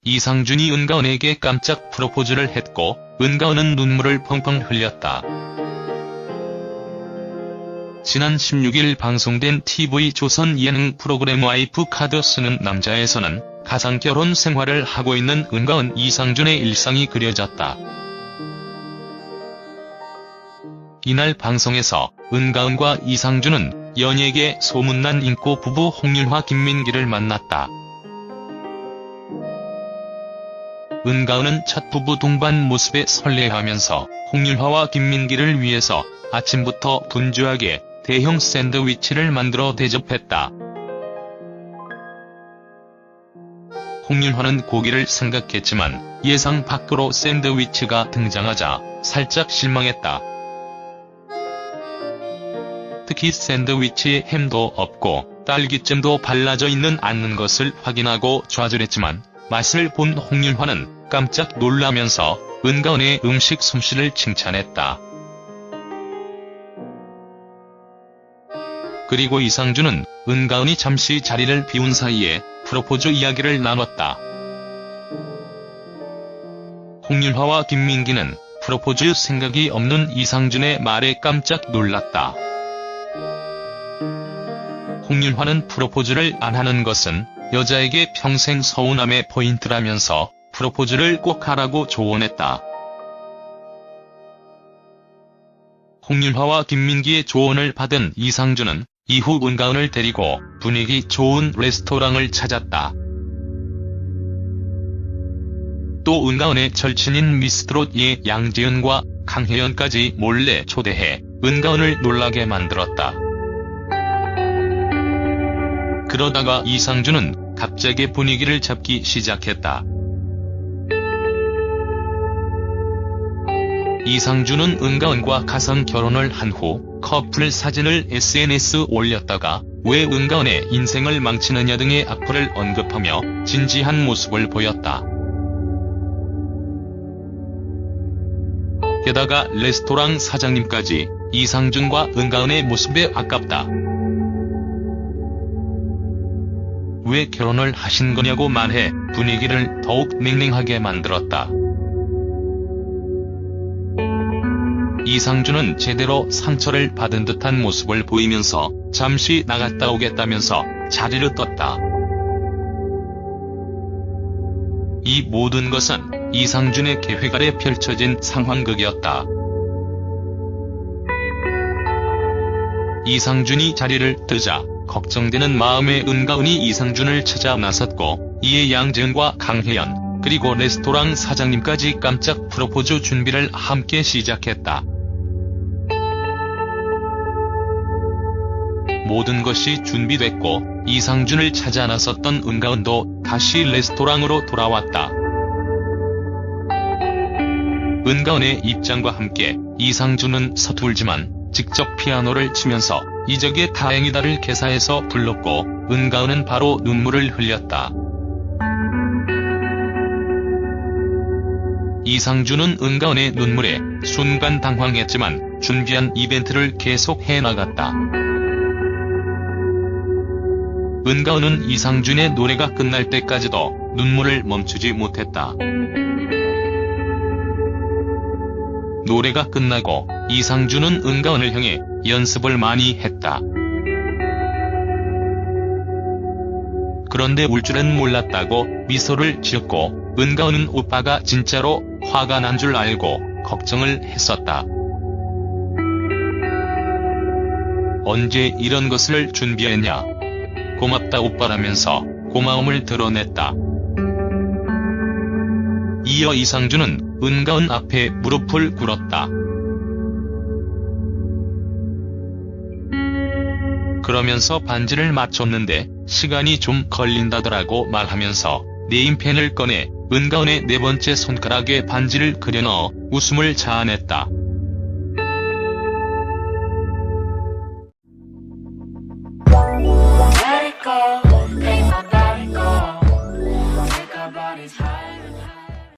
이상준이 은가은에게 깜짝 프로포즈를 했고 은가은은 눈물을 펑펑 흘렸다. 지난 16일 방송된 TV조선 예능 프로그램 와이프 카드 쓰는 남자에서는 가상결혼 생활을 하고 있는 은가은, 이상준의 일상이 그려졌다. 이날 방송에서 은가은과 이상준은 연예계 소문난 인고 부부 홍윤화, 김민기를 만났다. 은가은은 첫 부부 동반 모습에 설레하면서 홍윤화와 김민기를 위해서 아침부터 분주하게 대형 샌드위치를 만들어 대접했다. 홍윤화는 고기를 생각했지만 예상 밖으로 샌드위치가 등장하자 살짝 실망했다. 특히 샌드위치에 햄도 없고 딸기잼도 발라져 않는 것을 확인하고 좌절했지만 맛을 본 홍윤화는 깜짝 놀라면서 은가은의 음식 솜씨를 칭찬했다. 그리고 이상준은 은가은이 잠시 자리를 비운 사이에 프로포즈 이야기를 나눴다. 홍윤화와 김민기는 프로포즈 생각이 없는 이상준의 말에 깜짝 놀랐다. 홍윤화는 프로포즈를 안 하는 것은 여자에게 평생 서운함의 포인트라면서 프로포즈를 꼭 하라고 조언했다. 홍윤화와 김민기의 조언을 받은 이상준은 이후 은가은을 데리고 분위기 좋은 레스토랑을 찾았다. 또 은가은의 절친인 미스트롯의 양지은과 강혜연까지 몰래 초대해 은가은을 놀라게 만들었다. 그러다가 이상준은 갑자기 분위기를 잡기 시작했다. 이상준은 은가은과 가상 결혼을 한 후 커플 사진을 SNS에 올렸다가 왜 은가은의 인생을 망치느냐 등의 악플을 언급하며 진지한 모습을 보였다. 게다가 레스토랑 사장님까지 이상준과 은가은의 모습에 아깝다. 왜 결혼을 하신 거냐고 말해 분위기를 더욱 냉랭하게 만들었다. 이상준은 제대로 상처를 받은 듯한 모습을 보이면서 잠시 나갔다 오겠다면서 자리를 떴다. 이 모든 것은 이상준의 계획 아래 펼쳐진 상황극이었다. 이상준이 자리를 뜨자 걱정되는 마음에 은가은이 이상준을 찾아 나섰고 이에 양지은과 강혜연 그리고 레스토랑 사장님까지 깜짝 프로포즈 준비를 함께 시작했다. 모든 것이 준비됐고 이상준을 찾아 나섰던 은가은도 다시 레스토랑으로 돌아왔다. 은가은의 입장과 함께 이상준은 서툴지만 직접 피아노를 치면서 이적의 다행이다를 개사해서 불렀고 은가은은 바로 눈물을 흘렸다. 이상준은 은가은의 눈물에 순간 당황했지만 준비한 이벤트를 계속 해나갔다. 은가은은 이상준의 노래가 끝날 때까지도 눈물을 멈추지 못했다. 노래가 끝나고 이상준은 은가은을 향해 연습을 많이 했다. 그런데 울 줄은 몰랐다고 미소를 지었고 은가은은 오빠가 진짜로 화가 난 줄 알고 걱정을 했었다. 언제 이런 것을 준비했냐. 고맙다 오빠라면서 고마움을 드러냈다. 이어 이상준은 은가은 앞에 무릎을 꿇었다. 그러면서 반지를 맞췄는데 시간이 좀 걸린다더라고 말하면서 네임펜을 꺼내 은가은의 네 번째 손가락에 반지를 그려넣어 웃음을 자아냈다.